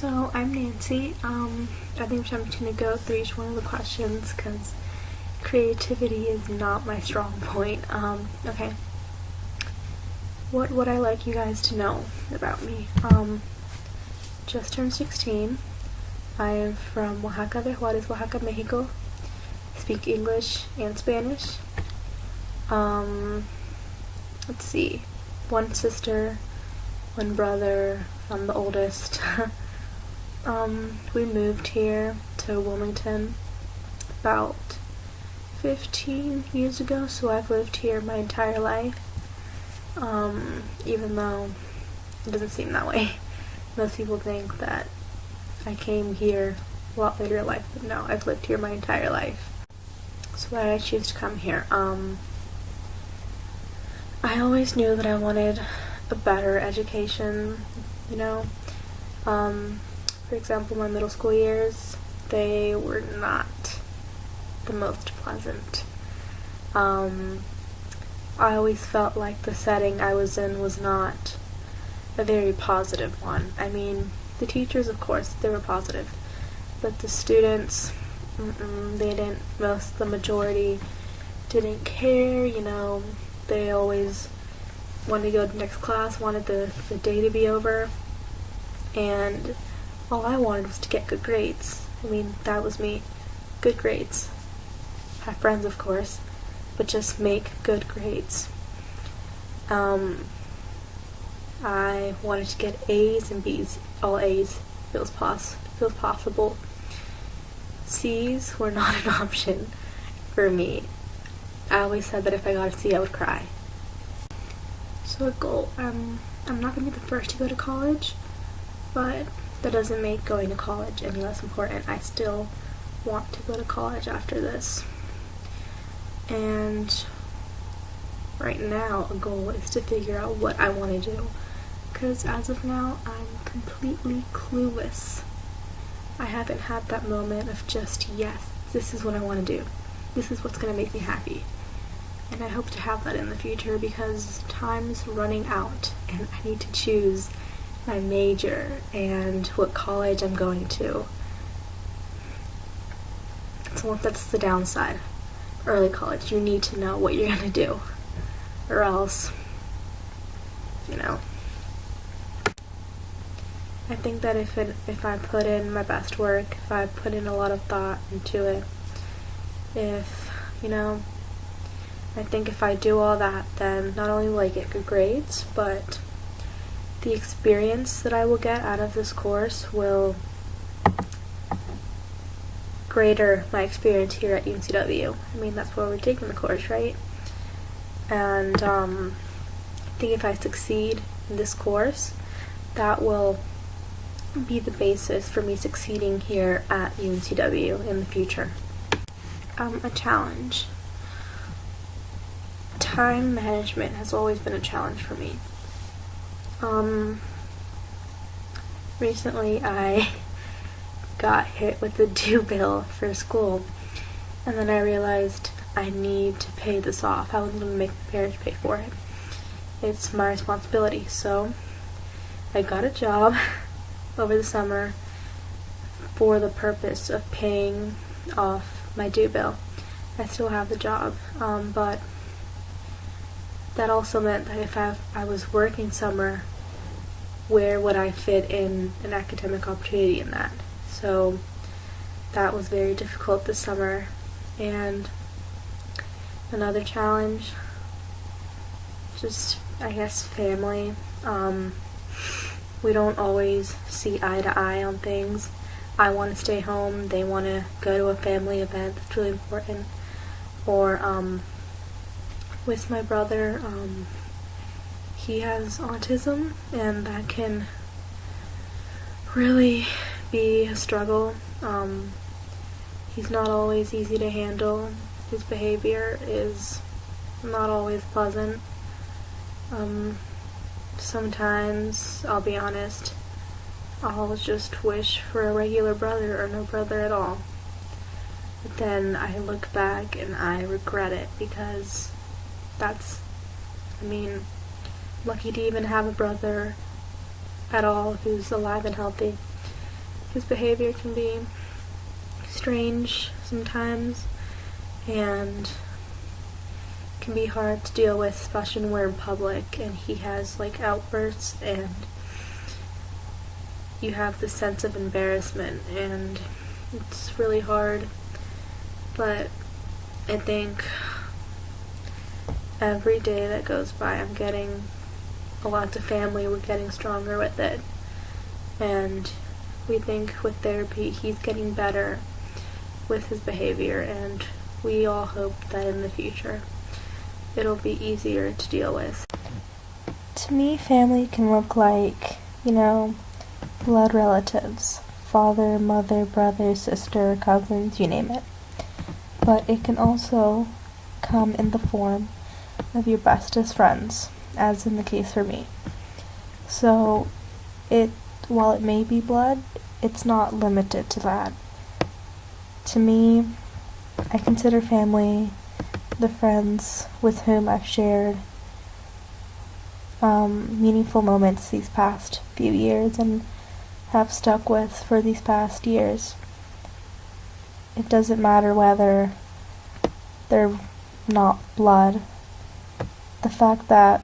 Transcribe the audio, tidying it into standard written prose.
So I'm Nancy. I think I'm just going to go through each one of the questions because creativity is not my strong point. Okay. What would I like you guys to know about me? Just turned 16. I am from Oaxaca de Juarez, Oaxaca, Mexico. Speak English and Spanish. Let's see. One sister, one brother. I'm the oldest. We moved here to Wilmington about 15 years ago, so I've lived here my entire life. Even though it doesn't seem that way. Most people think that I came here a lot later in life, but no, I've lived here my entire life. So why did I choose to come here? I always knew that I wanted a better education, you know. For example, my middle school years, they were not the most pleasant. I always felt like the setting I was in was not a very positive one. I mean, the teachers, of course, they were positive, but the students, the majority didn't care, you know. They always wanted to go to the next class, wanted the day to be over, and all I wanted was to get good grades. I mean, that was me. Good grades. Have friends, of course, but just make good grades. I wanted to get A's and B's, all A's, if it was possible. C's were not an option for me. I always said that if I got a C, I would cry. So a goal, I'm not going to be the first to go to college, but that doesn't make going to college any less important. I still want to go to college after this. And right now, a goal is to figure out what I want to do. Because as of now, I'm completely clueless. I haven't had that moment of just, yes, this is what I want to do. This is what's going to make me happy. And I hope to have that in the future because time's running out and I need to choose my major and what college I'm going to. So that's the downside. Early college, you need to know what you're going to do. Or else, you know. I think that if I put in my best work, if I put in a lot of thought into it, I think if I do all that, then not only will I get good grades, but the experience that I will get out of this course will greater my experience here at UNCW. I mean, that's where we're taking the course, right? And I think if I succeed in this course, that will be the basis for me succeeding here at UNCW in the future. A challenge. Time management has always been a challenge for me. Recently I got hit with the due bill for school, and then I realized I need to pay this off. I wasn't going to make my parents pay for it. It's my responsibility, so I got a job over the summer for the purpose of paying off my due bill. I still have the job, but that also meant that if I was working somewhere, where would I fit in an academic opportunity in that? So that was very difficult this summer. And another challenge, just, I guess, family. We don't always see eye to eye on things. I want to stay home, they want to go to a family event that's really important. Or with my brother, he has autism, and that can really be a struggle. He's not always easy to handle. His behavior is not always pleasant. Sometimes, I'll be honest, I'll just wish for a regular brother or no brother at all. But then I look back and I regret it because lucky to even have a brother at all who's alive and healthy. His behavior can be strange sometimes and can be hard to deal with, especially when we're in public and he has like outbursts and you have the sense of embarrassment, and it's really hard. But I think every day that goes by I'm getting a lot of family, we're getting stronger with it, and we think with therapy he's getting better with his behavior, and we all hope that in the future it'll be easier to deal with. To me, family can look like, blood relatives, father, mother, brother, sister, cousins, you name it. But it can also come in the form of your bestest friends, as in the case for me. So, while it may be blood, it's not limited to that. To me, I consider family the friends with whom I've shared meaningful moments these past few years and have stuck with for these past years. It doesn't matter whether they're not blood. The fact that